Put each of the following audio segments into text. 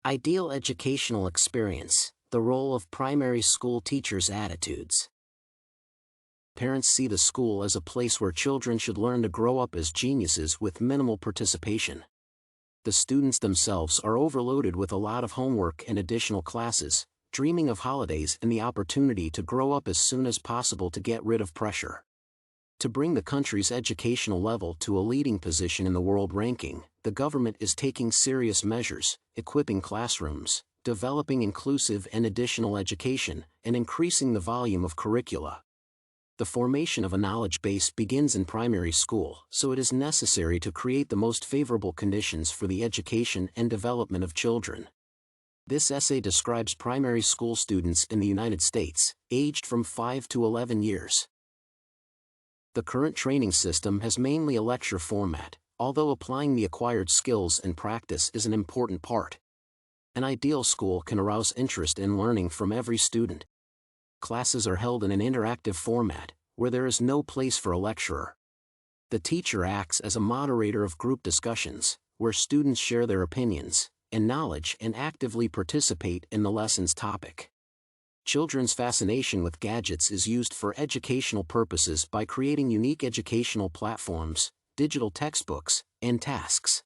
Ideal educational experience, the role of primary school teachers' attitudes. Parents see the school as a place where children should learn to grow up as geniuses with minimal participation. The students themselves are overloaded with a lot of homework and additional classes, dreaming of holidays and the opportunity to grow up as soon as possible to get rid of pressure. To bring the country's educational level to a leading position in the world ranking, the government is taking serious measures, equipping classrooms, developing inclusive and additional education, and increasing the volume of curricula. The formation of a knowledge base begins in primary school, so it is necessary to create the most favorable conditions for the education and development of children. This essay describes primary school students in the United States, aged from 5 to 11 years. The current training system has mainly a lecture format, although applying the acquired skills and practice is an important part. An ideal school can arouse interest in learning from every student. Classes are held in an interactive format, where there is no place for a lecturer. The teacher acts as a moderator of group discussions, where students share their opinions and knowledge and actively participate in the lesson's topic. Children's fascination with gadgets is used for educational purposes by creating unique educational platforms, digital textbooks, and tasks.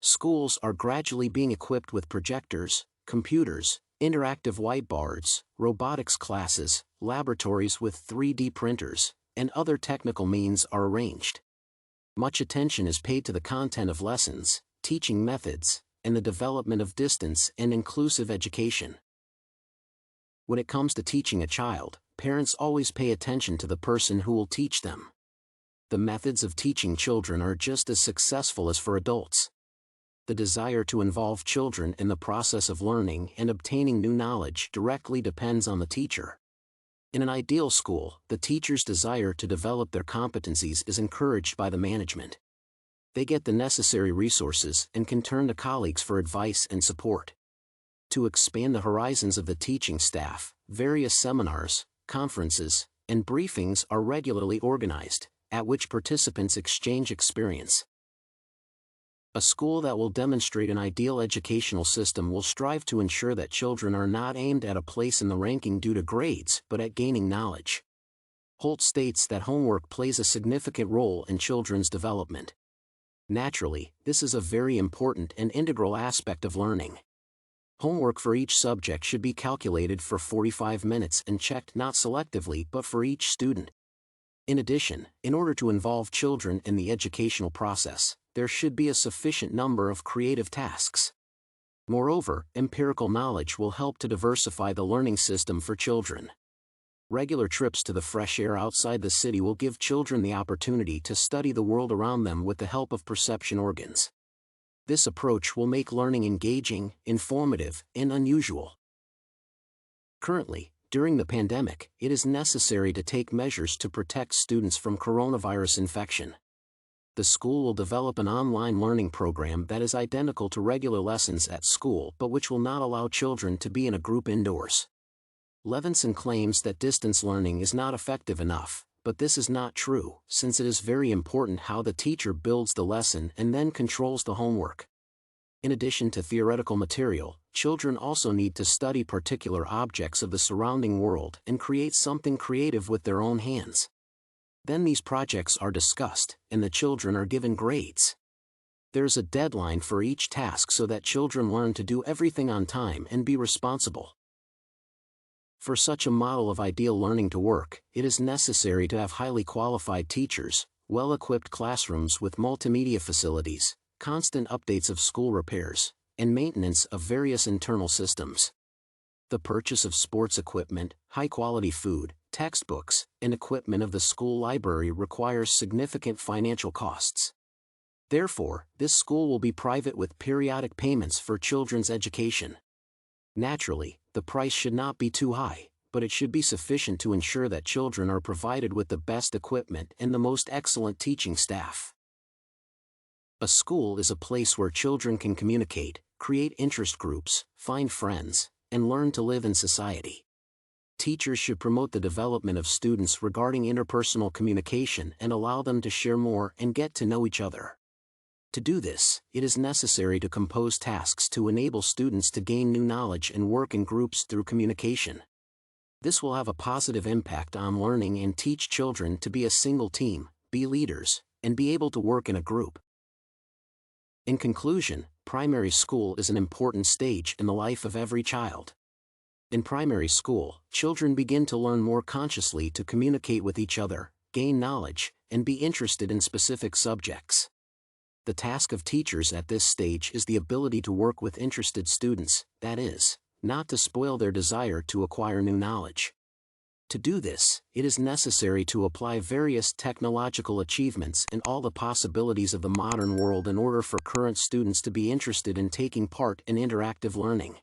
Schools are gradually being equipped with projectors, computers, interactive whiteboards, robotics classes, laboratories with 3D printers, and other technical means are arranged. Much attention is paid to the content of lessons, teaching methods, and the development of distance and inclusive education. When it comes to teaching a child, parents always pay attention to the person who will teach them. The methods of teaching children are just as successful as for adults. The desire to involve children in the process of learning and obtaining new knowledge directly depends on the teacher. In an ideal school, the teacher's desire to develop their competencies is encouraged by the management. They get the necessary resources and can turn to colleagues for advice and support. To expand the horizons of the teaching staff, various seminars, conferences, and briefings are regularly organized, at which participants exchange experience. A school that will demonstrate an ideal educational system will strive to ensure that children are not aimed at a place in the ranking due to grades, but at gaining knowledge. Holte states that homework plays a significant role in children's development. Naturally, this is a very important and integral aspect of learning. Homework for each subject should be calculated for 45 minutes and checked not selectively but for each student. In addition, in order to involve children in the educational process, there should be a sufficient number of creative tasks. Moreover, empirical knowledge will help to diversify the learning system for children. Regular trips to the fresh air outside the city will give children the opportunity to study the world around them with the help of perception organs. This approach will make learning engaging, informative, and unusual. Currently, during the pandemic, it is necessary to take measures to protect students from coronavirus infection. The school will develop an online learning program that is identical to regular lessons at school but which will not allow children to be in a group indoors. Levinson claims that distance learning is not effective enough, but this is not true, since it is very important how the teacher builds the lesson and then controls the homework. In addition to theoretical material, children also need to study particular objects of the surrounding world and create something creative with their own hands. Then these projects are discussed, and the children are given grades. There's a deadline for each task so that children learn to do everything on time and be responsible. For such a model of ideal learning to work, it is necessary to have highly qualified teachers, well-equipped classrooms with multimedia facilities, constant updates of school repairs, and maintenance of various internal systems. The purchase of sports equipment, high-quality food, textbooks, and equipment of the school library requires significant financial costs. Therefore, this school will be private with periodic payments for children's education. Naturally, the price should not be too high, but it should be sufficient to ensure that children are provided with the best equipment and the most excellent teaching staff. A school is a place where children can communicate, create interest groups, find friends, and learn to live in society. Teachers should promote the development of students regarding interpersonal communication and allow them to share more and get to know each other. To do this, it is necessary to compose tasks to enable students to gain new knowledge and work in groups through communication. This will have a positive impact on learning and teach children to be a single team, be leaders, and be able to work in a group. In conclusion, primary school is an important stage in the life of every child. In primary school, children begin to learn more consciously to communicate with each other, gain knowledge, and be interested in specific subjects. The task of teachers at this stage is the ability to work with interested students, that is, not to spoil their desire to acquire new knowledge. To do this, it is necessary to apply various technological achievements and all the possibilities of the modern world in order for current students to be interested in taking part in interactive learning.